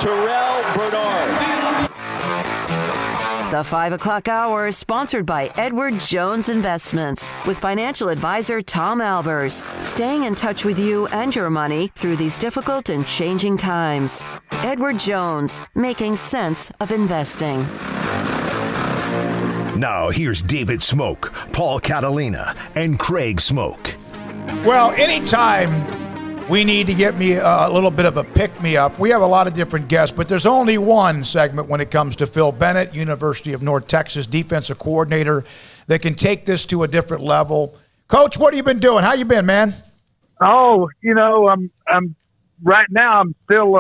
Terrell Bernard. The 5 o'clock hour is sponsored by Edward Jones Investments with financial advisor Tom Albers, staying in touch with you and your money through these difficult and changing times. Edward Jones, making sense of investing. Now here's David Smoak, Paul Catalina, and Craig Smoak. Well, anytime we need to get me a little bit of a pick-me-up, we have a lot of different guests, but there's only one segment when it comes to Phil Bennett, University of North Texas defensive coordinator, that can take this to a different level. Coach, what have you been doing? How you been, man? Oh, I'm right now. I'm still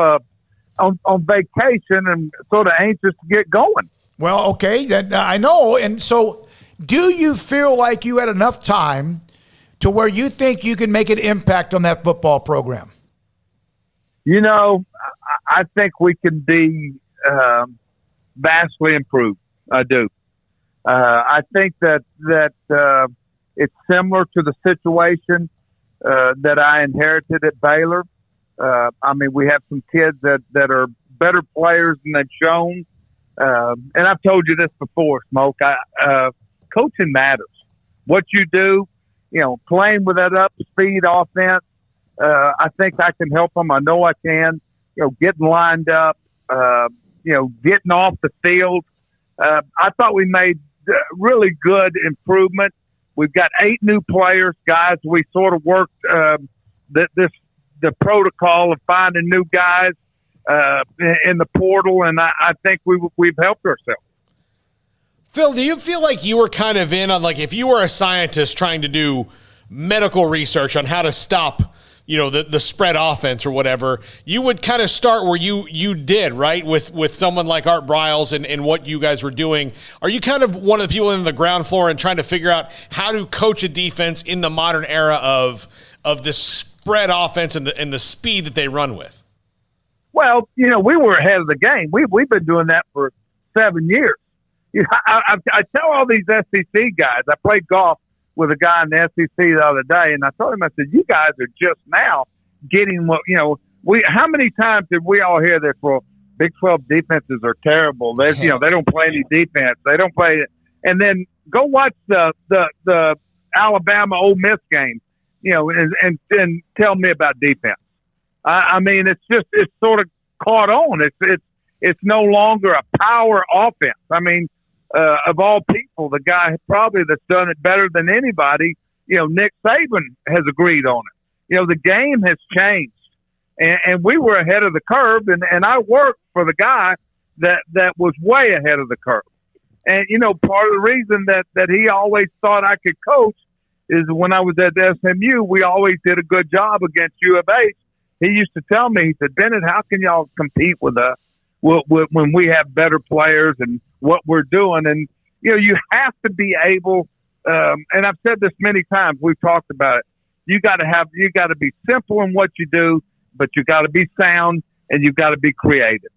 on vacation and sort of anxious to get going. Well, okay, I know. And so, do you feel like you had enough time to where you think you can make an impact on that football program? I think we can be vastly improved. I do. I think that it's similar to the situation that I inherited at Baylor. We have some kids that are better players than they've shown. And I've told you this before, Smoak. Coaching matters. What you do, playing with that up-speed offense, I think I can help them. I know I can. Getting lined up, getting off the field. I thought we made really good improvement. We've got 8 new players, guys. We sort of worked the protocol of finding new guys in the portal, and I think we've helped ourselves. Phil, do you feel like you were kind of in on, like, if you were a scientist trying to do medical research on how to stop, the spread offense or whatever, you would kind of start where you did, right, with someone like Art Briles and what you guys were doing? Are you kind of one of the people in the ground floor and trying to figure out how to coach a defense in the modern era of this spread offense and the speed that they run with? Well, we were ahead of the game. We've been doing that for 7 years. I tell all these SEC guys, I played golf with a guy in the SEC the other day, and I told him, I said, you guys are just now getting what, how many times did we all hear that, well, Big 12 defenses are terrible. They don't play any defense. They don't play it. And then go watch the Alabama Ole Miss game, and tell me about defense. It's sort of caught on. It's no longer a power offense. Of all people, the guy probably that's done it better than anybody, Nick Saban has agreed on it. The game has changed, and we were ahead of the curve, and I worked for the guy that was way ahead of the curve. And, part of the reason that he always thought I could coach is when I was at SMU, we always did a good job against U of H. He used to tell me, he said, Bennett, how can y'all compete with us when we have better players and what we're doing? And, you have to be able, and I've said this many times, we've talked about it. You got to be simple in what you do, but you got to be sound and you've got to be creative.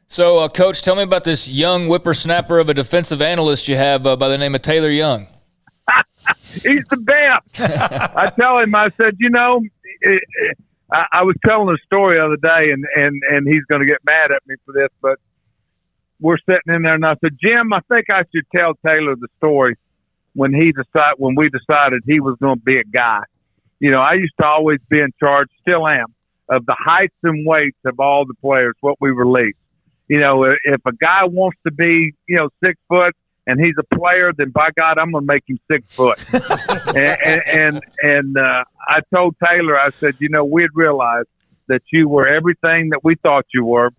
So, Coach, tell me about this young whippersnapper of a defensive analyst you have by the name of Taylor Young. He's the best. I tell him, I said, I was telling a story the other day, and he's going to get mad at me for this, but we're sitting in there, and I said, Jim, I think I should tell Taylor the story when we decided he was going to be a guy. I used to always be in charge, still am, of the heights and weights of all the players, what we release. If a guy wants to be, 6 foot and he's a player, then by God, I'm going to make him 6 foot. and I told Taylor, I said, we'd realized that you were everything that we thought you were.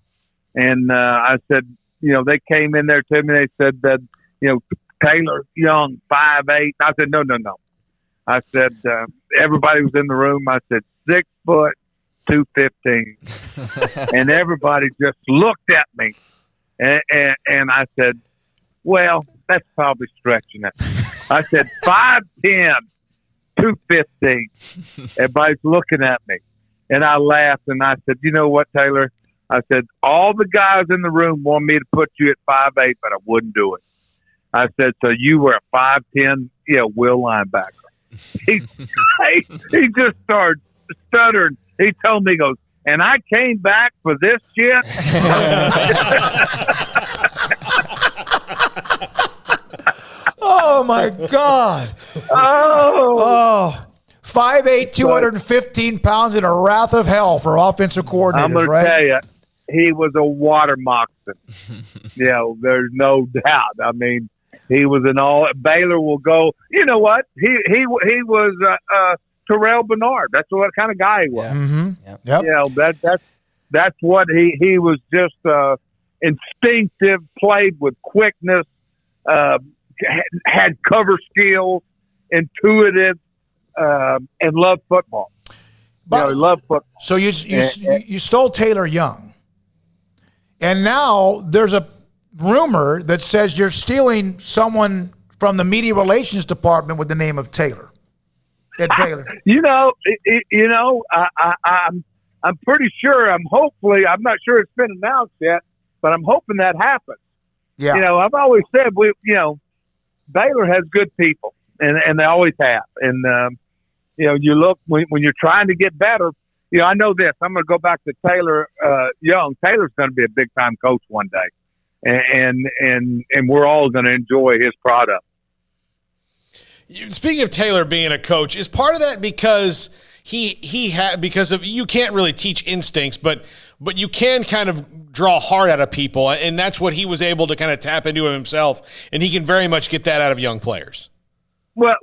And I said, they came in there to me, they said that, Taylor Young, 5'8". I said, no. I said, everybody was in the room. I said, 6 foot, 215. And everybody just looked at me. And I said, well, that's probably stretching it. I said, 5'10", 215. Everybody's looking at me. And I laughed and I said, you know what, Taylor? I said, all the guys in the room want me to put you at 5'8", but I wouldn't do it. I said, so you were a 5'10", will linebacker. He just started stuttering. He told me, he goes, and I came back for this shit. Oh, my God. Oh. 5'8", 215 pounds in a wrath of hell for offensive coordinators, I'm going right? to tell you, he was a water moccasin. There's no doubt. I mean, he was an all. Baylor will go. You know what? He was Terrell Bernard. That's what kind of guy he was. Yeah. Mm-hmm. Yep. That's what he was. Just instinctive, played with quickness, had cover skills, intuitive, and loved football. He loved football. So you stole Taylor Young, and now there's a rumor that says you're stealing someone from the media relations department with the name of Taylor at Baylor. I'm pretty sure. I'm not sure it's been announced yet, but I'm hoping that happens. Yeah. I've always said Baylor has good people, and they always have. And you look when you're trying to get better. I know this. I'm going to go back to Taylor Young. Taylor's going to be a big time coach one day. And we're all going to enjoy his product. Speaking of Taylor being a coach, is part of that because you can't really teach instincts, but you can kind of draw heart out of people, and that's what he was able to kind of tap into himself, and he can very much get that out of young players. Well,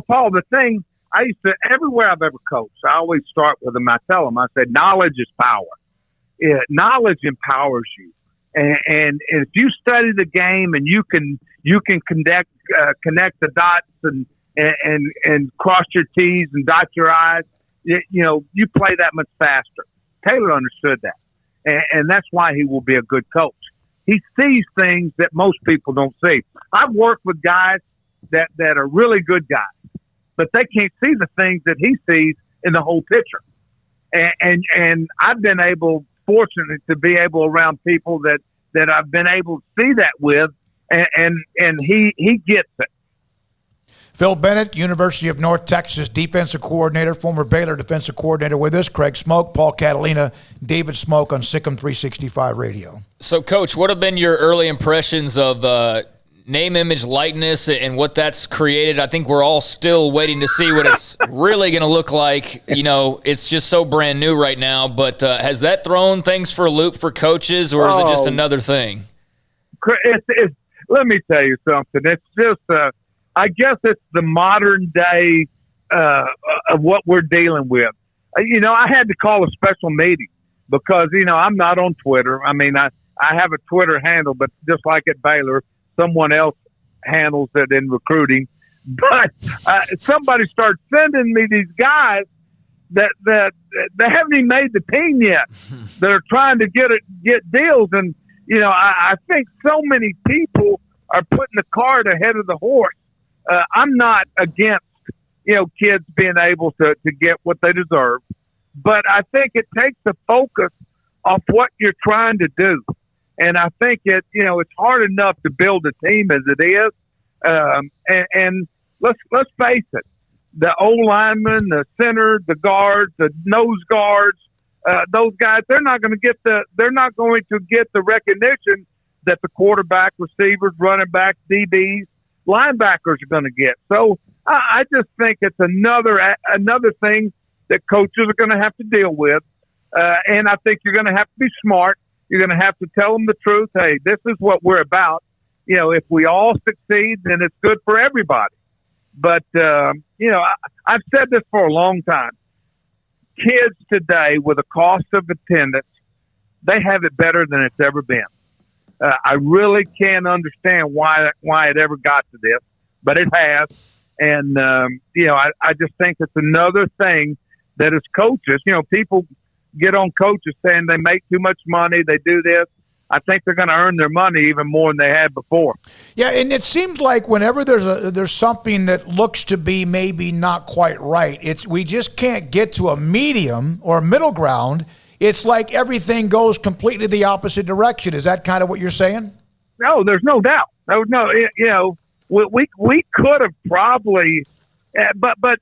Paul, the thing I used to everywhere I've ever coached, I always start with them. I tell them, I said, knowledge is power. Knowledge empowers you. And if you study the game and you can connect the dots and cross your T's and dot your I's, you play that much faster. Taylor understood that, and that's why he will be a good coach. He sees things that most people don't see. I've worked with guys that are really good guys, but they can't see the things that he sees in the whole picture. And I've been fortunate to be able around people that I've been able to see that with, and he gets it. Phil Bennett, University of North Texas defensive coordinator, former Baylor defensive coordinator with us. Craig Smoak, Paul Catalina, David Smoak on SicEm365 Radio. So, Coach, what have been your early impressions of name, image, likeness, and what that's created? I think we're all still waiting to see what it's really going to look like. It's just so brand new right now. But has that thrown things for a loop for coaches, or is it just another thing? Let me tell you something. It's just I guess it's the modern day of what we're dealing with. I had to call a special meeting because, I'm not on Twitter. I mean, I have a Twitter handle, but just like at Baylor, someone else handles it in recruiting. But somebody started sending me these guys that they haven't even made the team yet, that are trying to get deals. And, I think so many people are putting the cart ahead of the horse. I'm not against, kids being able to get what they deserve, but I think it takes the focus off what you're trying to do. And I think it's hard enough to build a team as it is. And let's face it, the O-linemen, the center, the guards, the nose guards, those guys, they're not going to get the recognition that the quarterback, receivers, running backs, DBs, linebackers are going to get. So I just think it's another thing that coaches are going to have to deal with. And I think you're going to have to be smart. You're going to have to tell them the truth. Hey, this is what we're about. If we all succeed, then it's good for everybody. But, I've said this for a long time. Kids today, with a cost of attendance, they have it better than it's ever been. I really can't understand why it ever got to this, but it has. And, I just think it's another thing that as coaches, people get on coaches saying they make too much money, they do this. I think they're going to earn their money even more than they had before. Yeah, and it seems like whenever there's something that looks to be maybe not quite right, we just can't get to a medium or a middle ground. It's like everything goes completely the opposite direction. Is that kind of what you're saying? No, there's no doubt. We could have probably, but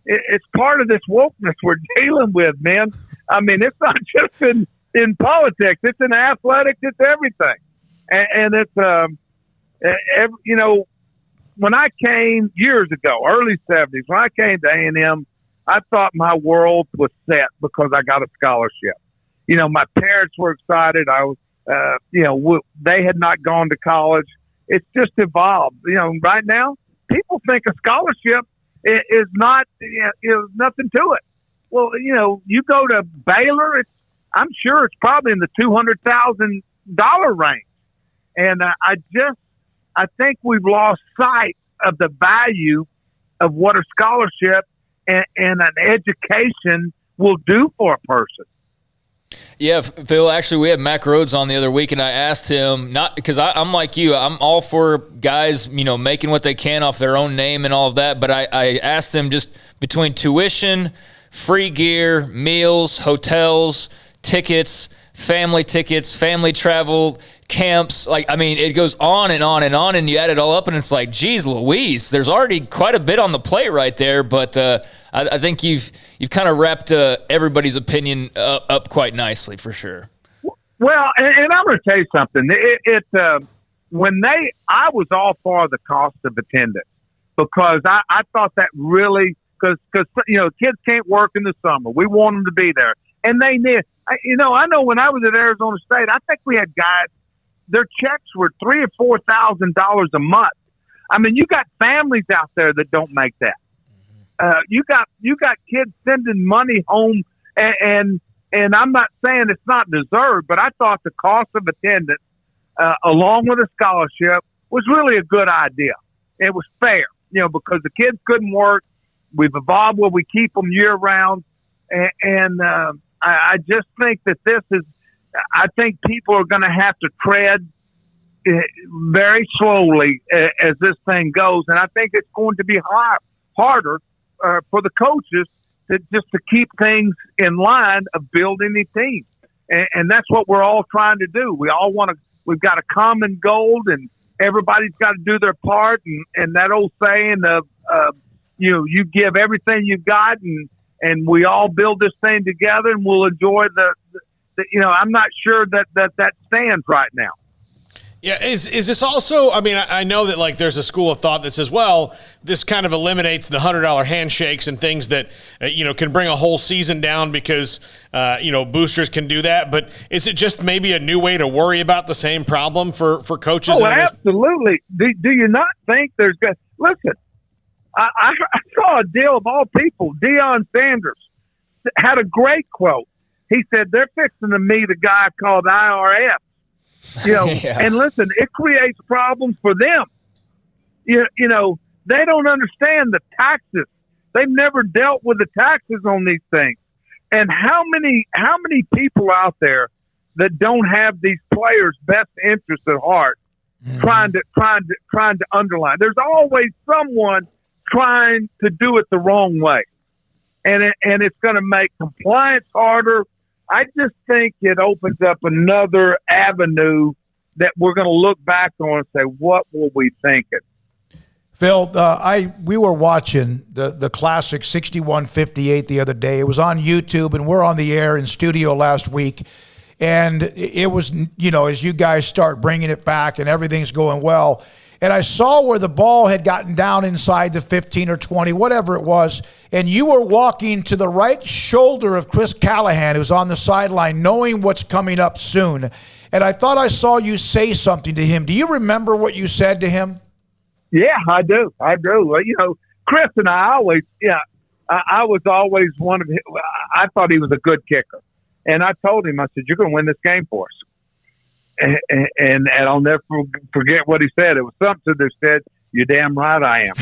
it's part of this wokeness we're dealing with, man. I mean, it's not just in politics. It's in athletics. It's everything. And it's, you know, when I came years ago, early 70s, when I came to A&M, I thought my world was set because I got a scholarship. You know, my parents were excited. I was, you know, they had not gone to college. It's just evolved. You know, right now, people think a scholarship is not, is nothing to it. Well, you know, you go to Baylor, I'm sure it's probably in the $200,000 range. And I think we've lost sight of the value of what a scholarship and an education will do for a person. Yeah, Phil, actually, we had Mac Rhodes on the other week, and I asked him, not because I'm like you, I'm all for guys, you know, making what they can off their own name and all of that, but I asked him just between tuition, free gear, meals, hotels, tickets, family travel, camps, like, I mean, it goes on and on and on, and you add it all up, and it's like, geez Louise, there's already quite a bit on the plate right there, but I think you've kind of wrapped everybody's opinion up quite nicely, for sure. Well, and I'm going to tell you something. I was all for the cost of attendance because I thought that really, because you know, kids can't work in the summer. We want them to be there, and they need. You know, I know when I was at Arizona State, I think we had guys. Their checks were $3,000 or $4,000 a month. I mean, you got families out there that don't make that. You got kids sending money home, and I'm not saying it's not deserved, but I thought the cost of attendance, along with a scholarship, was really a good idea. It was fair, you know, because the kids couldn't work. We've evolved where we keep them year round, and I just think that this is. I think people are going to have to tread very slowly as this thing goes, and I think it's going to be harder for the coaches to keep things in line of building a team, and that's what we're all trying to do. We've got a common goal, and everybody's got to do their part, and that old saying of you know, you give everything you've got, and we all build this thing together, and we'll enjoy the you know, I'm not sure that stands right now. Yeah, is this also, I mean, I know that, like, there's a school of thought that says, well, this kind of eliminates the $100 handshakes and things that, you know, can bring a whole season down because, you know, boosters can do that. But is it just maybe a new way to worry about the same problem for coaches? Oh, absolutely. Do you not think there's – listen, I saw a deal of all people. Deion Sanders had a great quote. He said, they're fixing to meet a guy called IRS. You know, yeah. And listen, it creates problems for them. You know, they don't understand the taxes. They've never dealt with the taxes on these things. And how many people out there that don't have these players' best interests at heart, trying to underline? There's always someone trying to do it the wrong way, and it's going to make compliance harder. I just think it opens up another avenue that we're going to look back on and say, what were we thinking? Phil, we were watching the classic 61-58 the other day. It was on YouTube, and we're on the air in studio last week. And it was, you know, as you guys start bringing it back and everything's going well. And I saw where the ball had gotten down inside the 15 or 20, whatever it was, and you were walking to the right shoulder of Chris Callahan, who's on the sideline, knowing what's coming up soon. And I thought I saw you say something to him. Do you remember what you said to him? Yeah, I do. Well, you know, Chris and I always, I was always one of his, I thought he was a good kicker. And I told him, I said, you're going to win this game for us. And I'll never forget what he said. It was something that said, "You're damn right I am,"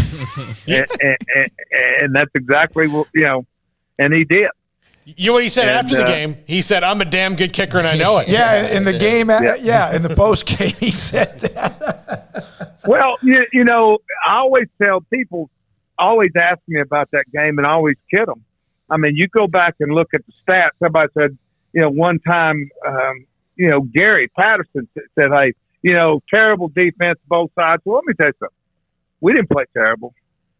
and that's exactly what, you know. And he did. You know what he said after the game? He said, "I'm a damn good kicker, and I know it." Yeah, in the game. Yeah, in the post game, he said that. Well, you know, I always tell people, always ask me about that game, and I always kid them. I mean, you go back and look at the stats. Somebody said, you know, one time. You know, Gary Patterson said, hey, you know, terrible defense both sides. Well, let me tell you something. We didn't play terrible.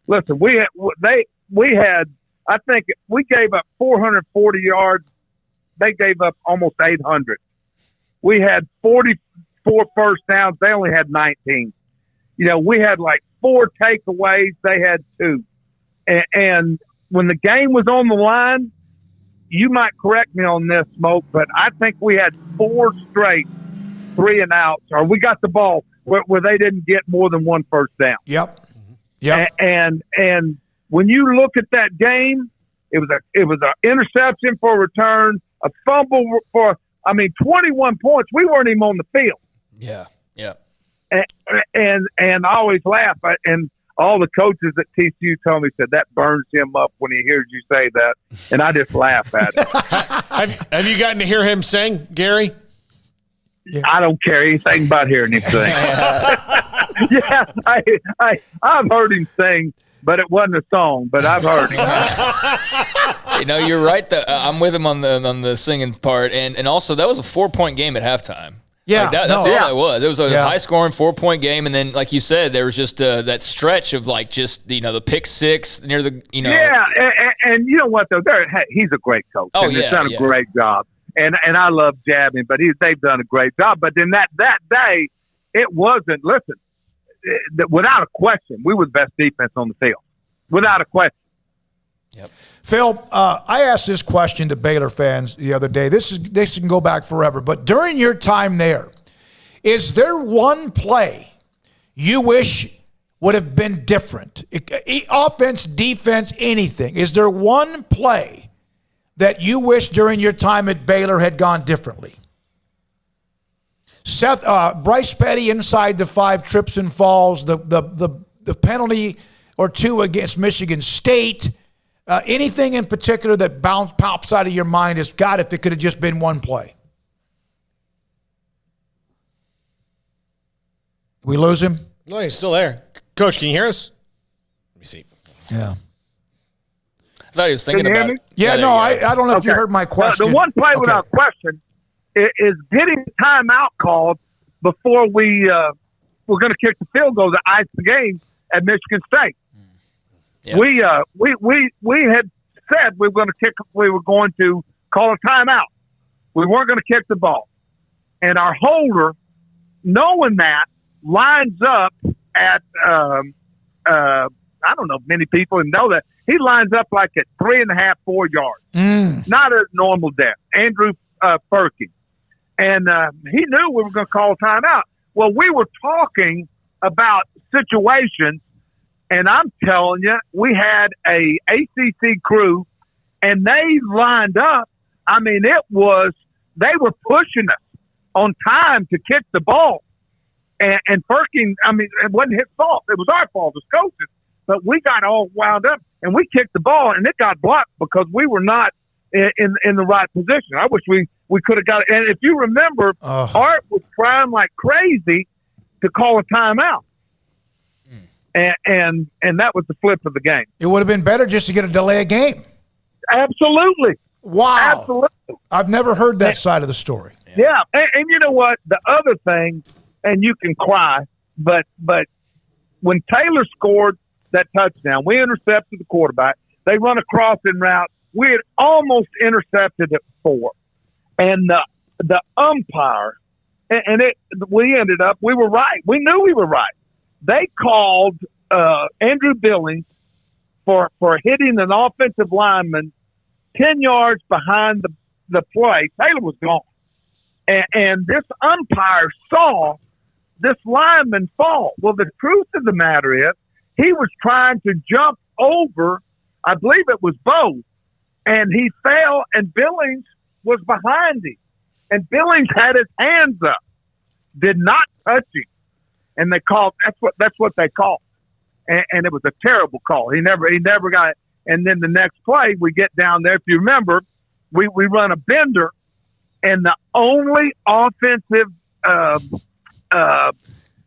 Listen, we had, I think we gave up 440 yards they gave up almost 800. We had 44 first downs. They only had 19. You know, we had like 4 takeaways. They had 2. And when the game was on the line, you might correct me on this, Smoke, but I think we had 4 straight 3-and-outs, or we got the ball where they didn't get more than 1 first down. Yep. And when you look at that game, it was an interception for a return, a fumble for 21 points. We weren't even on the field. Yeah. And I always laugh. And all the coaches at TCU told me, said that burns him up when he hears you say that, and I just laugh at it. Have you gotten to hear him sing, Gary? Yeah. I don't care anything about hearing him sing. Yeah, I've heard him sing, but it wasn't a song. But I've heard him. You know, you're right. I'm with him on the singing part, and also that was a 4-point game at halftime. Yeah, like that's all it was. It was a high-scoring 4-point game, and then, like you said, there was just that stretch of the pick six near the Yeah, and you know what though? He's a great coach. Oh, and he's done a great job, and I love jabbing, but they've done a great job. But then that day, it wasn't. Listen, without a question, we were the best defense on the field, without a question. Yep. Phil, I asked this question to Baylor fans the other day. This can go back forever, but during your time there, is there one play you wish would have been different? Offense, defense, anything. Is there one play that you wish during your time at Baylor had gone differently? Bryce Petty inside the 5 trips and falls, the penalty or 2 against Michigan State. Anything in particular that pops out of your mind is, God, if it could have just been one play. We lose him? No, he's still there. Coach, can you hear us? Let me see. Yeah. I thought he was thinking about it. Yeah, no, I don't know if you heard my question. The one play without question is getting timeout called before we're going to kick the field goal to ice the game at Michigan State. Yeah. We had said we were going to call a timeout. We weren't going to kick the ball. And our holder, knowing that, lines up at I don't know if many people know that. He lines up like at 3.5, 4 yards. Not a normal depth. Andrew Perkins. And he knew we were going to call a timeout. Well, we were talking about situations. And I'm telling you, we had a ACC crew, and they lined up. I mean, they were pushing us on time to kick the ball. And Perkins, it wasn't his fault. It was our fault as coaches. But we got all wound up, and we kicked the ball, and it got blocked because we were not in the right position. I wish we could have got it. And if you remember, Art was trying like crazy to call a timeout. And that was the flip of the game. It would have been better just to get a delay of game. Absolutely. Wow. Absolutely. I've never heard that side of the story. Yeah. And you know what? The other thing, and you can cry, but when Taylor scored that touchdown, we intercepted the quarterback. They run a crossing route. We had almost intercepted it before. And the umpire, we were right. We knew we were right. They called Andrew Billings for hitting an offensive lineman 10 yards behind the play. Taylor was gone. And this umpire saw this lineman fall. Well, the truth of the matter is he was trying to jump over, I believe it was Bo, and he fell, and Billings was behind him. And Billings had his hands up, did not touch him. And they called. That's what they called, and it was a terrible call. He never got it. And then the next play, we get down there. If you remember, we run a bender, and the only offensive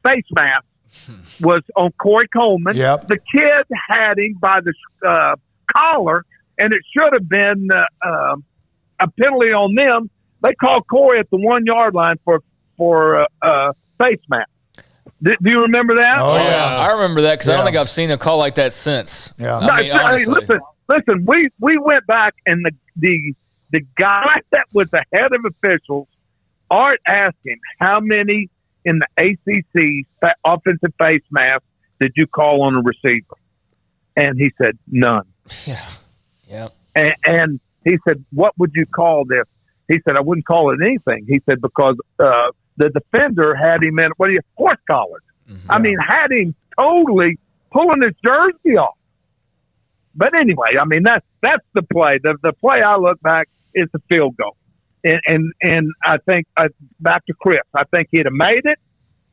face mask was on Corey Coleman. Yep. The kid had him by the collar, and it should have been a penalty on them. They called Corey at the 1 yard line for face mask. Do you remember that? Oh, yeah. I remember that because I don't think I've seen a call like that since. Yeah. Listen, we went back, and the the guy that was the head of officials, Art asked him, how many in the ACC offensive face mask did you call on a receiver? And he said, none. Yeah. Yeah. And he said, what would you call this? He said, I wouldn't call it anything. He said, because the defender had him in, horse collared. Mm-hmm. I mean, had him totally pulling his jersey off. But anyway, I mean, that's the play. The play I look back is the field goal. And I think, back to Chris, I think he'd have made it,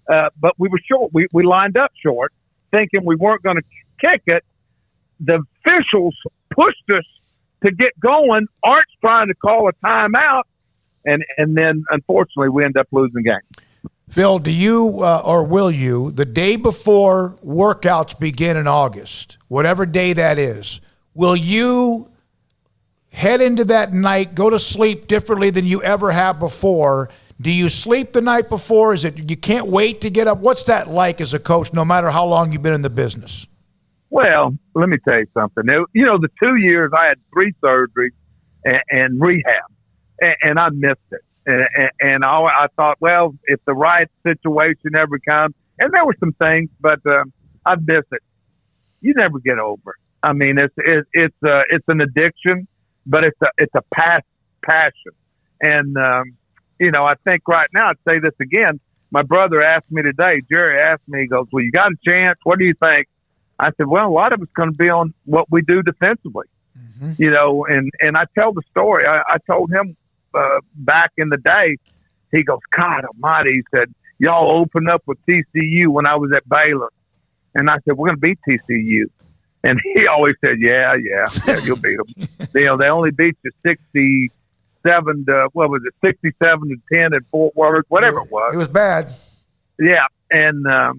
but we were short. We lined up short, thinking we weren't going to kick it. The officials pushed us to get going. Art's trying to call a timeout, and then, unfortunately, we end up losing the game. Phil, do you or will you, the day before workouts begin in August, whatever day that is, will you head into that night, go to sleep differently than you ever have before? Do you sleep the night before? Is it you can't wait to get up? What's that like as a coach, no matter how long you've been in the business? Well, let me tell you something. You know, the 2 years I had 3 surgeries and rehab, and I missed it. And I thought, well, if the right situation ever comes, and there were some things, but I missed it. You never get over it. I mean, it's an addiction, but it's a passion. And you know, I think right now, I'd say this again. My brother asked me today. Jerry asked me. He goes, "Well, you got a chance. What do you think?" I said, "Well, a lot of it's going to be on what we do defensively." Mm-hmm. You know, and I tell the story. I told him back in the day. He goes, "God Almighty!" He said, "Y'all opened up with TCU when I was at Baylor," and I said, "We're going to beat TCU." And he always said, "Yeah, you'll beat them." You know, they only beat you 67 to 10 at Fort Worth, whatever it was. It was bad. Yeah, and I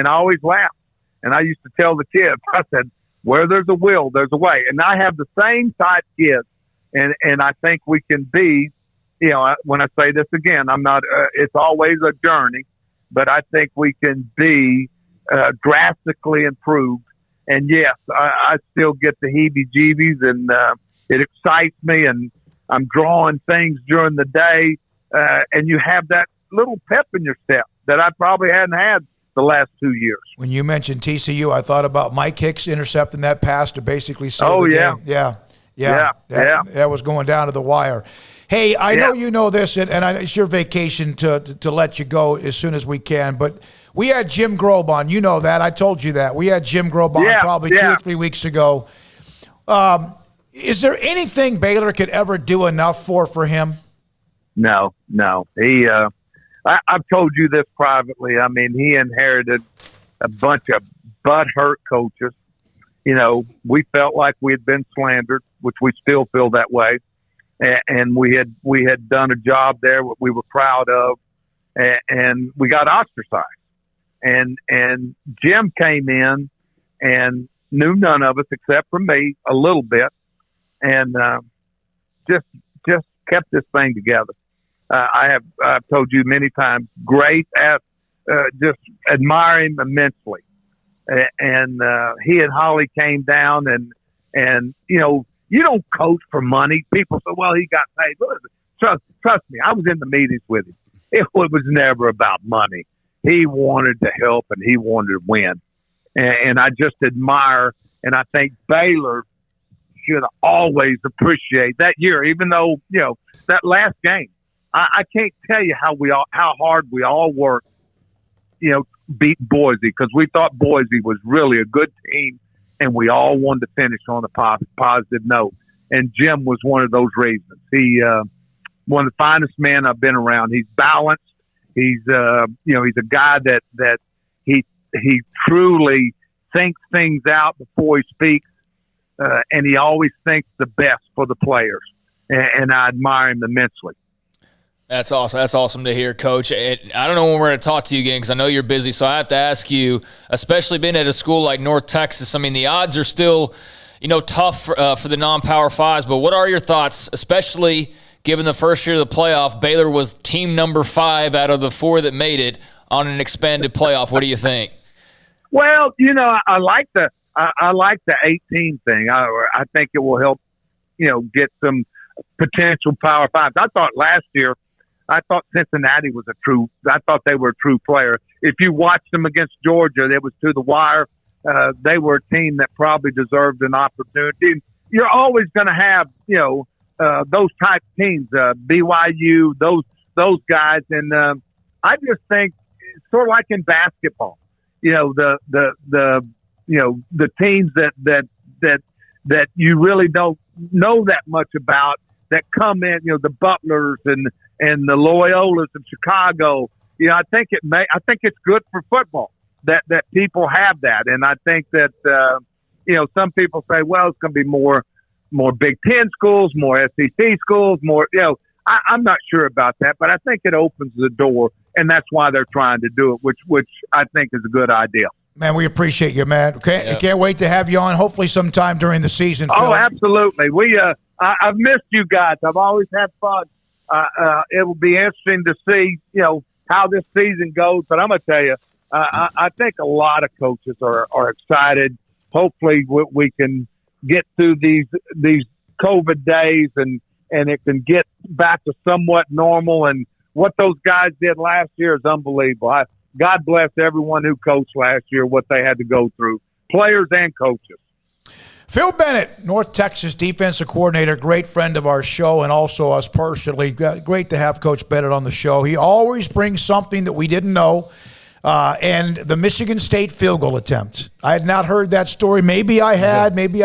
always laughed. And I used to tell the kids, I said, where there's a will, there's a way. And I have the same type kids. And I think we can be, you know, when I say this again, I'm not, it's always a journey, but I think we can be drastically improved. And yes, I still get the heebie-jeebies, and it excites me, and I'm drawing things during the day. And you have that little pep in your step that I probably hadn't had the last 2 years. When you mentioned TCU, I thought about Mike Hicks intercepting that pass to basically seal the game. Yeah. That was going down to the wire. Hey, I know you know this, and it's your vacation to let you go as soon as we can, but we had Jim Grobe on. You know that. I told you that. We had Jim Grobe on probably 2 or 3 weeks ago. Is there anything Baylor could ever do enough for him? No. He I've told you this privately. I mean, he inherited a bunch of butt-hurt coaches. You know, we felt like we had been slandered, which we still feel that way. And we had done a job there what we were proud of, and we got ostracized. And Jim came in and knew none of us except for me a little bit, and just kept this thing together. I've told you many times, great at just admire him immensely. And he and Holly came down, and you know, you don't coach for money. People say, well, he got paid. Trust me, I was in the meetings with him. It was never about money. He wanted to help, and he wanted to win. And I just admire, and I think Baylor should always appreciate that year, even though, you know, that last game, I can't tell you how hard we all worked, you know, beat Boise, because we thought Boise was really a good team, and we all wanted to finish on a positive note. And Jim was one of those reasons. He one of the finest men I've been around. He's balanced. He's he's a guy that he truly thinks things out before he speaks, and he always thinks the best for the players. And I admire him immensely. That's awesome. That's awesome to hear, Coach. I don't know when we're going to talk to you again because I know you're busy, so I have to ask you, especially being at a school like North Texas, I mean, the odds are still, you know, tough for the non-Power Fives, but what are your thoughts, especially given the first year of the playoff, Baylor was team number 5 out of the 4 that made it on an expanded playoff. What do you think? Well, you know, I like the 18 thing. I think it will help, you know, get some potential Power Fives. I thought last year, Cincinnati was I thought they were a true player. If you watched them against Georgia, it was to the wire. They were a team that probably deserved an opportunity. You're always going to have, those type teams, BYU, those guys. And I just think sort of like in basketball, the teams that you really don't know that much about that come in, the Butlers and the Loyolas of Chicago. I think it's good for football that people have that. And I think that, some people say, well, it's going to be more Big Ten schools, more SEC schools, more, I'm not sure about that, but I think it opens the door, and that's why they're trying to do it, which I think is a good idea. Man, we appreciate you, man. Can't wait to have you on, hopefully sometime during the season, Phil. Oh, absolutely. I've missed you guys. I've always had fun. It will be interesting to see, how this season goes, but I'm going to tell you, I think a lot of coaches are excited. Hopefully we can get through these COVID days and it can get back to somewhat normal. And what those guys did last year is unbelievable. God bless everyone who coached last year, what they had to go through, players and coaches. Phil Bennett, North Texas defensive coordinator, great friend of our show and also us personally. Great to have Coach Bennett on the show. He always brings something that we didn't know. And the Michigan State field goal attempt. I had not heard that story. Maybe I had. Maybe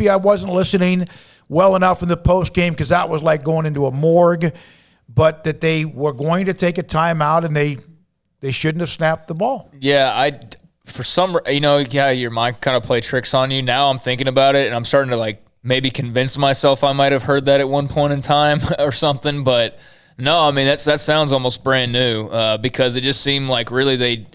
I wasn't listening well enough in the post game because that was like going into a morgue. But that they were going to take a timeout and they shouldn't have snapped the ball. Yeah, your mind kind of play tricks on you. Now I'm thinking about it and I'm starting to maybe convince myself I might have heard that at one point in time or something, but. No, I mean, that sounds almost brand new because it just seemed like really they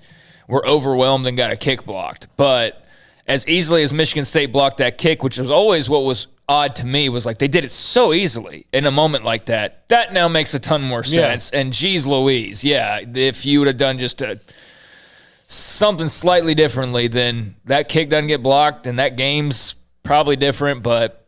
were overwhelmed and got a kick blocked. But as easily as Michigan State blocked that kick, which was always what was odd to me, was they did it so easily in a moment like that. That now makes a ton more sense. Yeah. And geez Louise, if you would have done just something slightly differently, then that kick doesn't get blocked and that game's probably different, but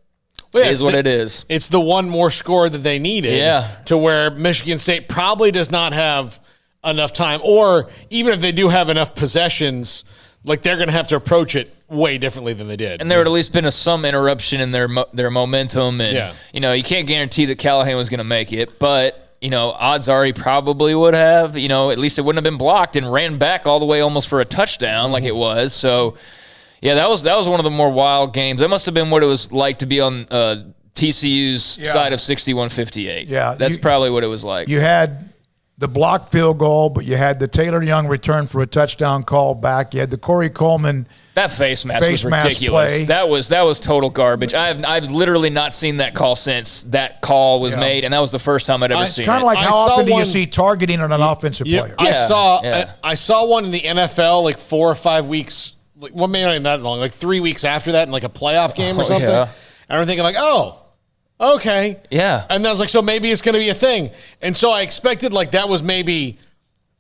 it is what it is. It's the one more score that they needed to where Michigan State probably does not have enough time, or even if they do have enough possessions, they're going to have to approach it way differently than they did. And there would at least been some interruption in their momentum. And, you can't guarantee that Callahan was going to make it, but, odds are he probably would have. At least it wouldn't have been blocked and ran back all the way almost for a touchdown like it was. So, yeah, that was one of the more wild games. That must have been what it was like to be on TCU's side of 61-58. Yeah, that's probably what it was like. You had the blocked field goal, but you had the Taylor Young return for a touchdown call back. You had the Corey Coleman that face mask was ridiculous. Play. That was total garbage. I've literally not seen that call since that call was made, and that was the first time I'd ever seen it. It's kind of like how often do you see targeting on an offensive player? I saw one in the NFL 4 or 5 weeks. Well, maybe not even that long, 3 weeks after that in a playoff game or something. Yeah. And I'm thinking okay. Yeah. And I was so maybe it's going to be a thing. And so I expected that was maybe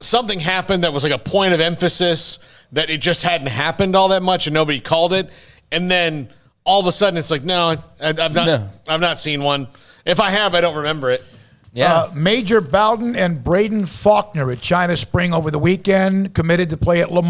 something happened that was a point of emphasis that it just hadn't happened all that much and nobody called it. And then all of a sudden it's no, I've not seen one. If I have, I don't remember it. Yeah. Major Bowden and Braden Faulkner at China Spring over the weekend committed to play at Lamar.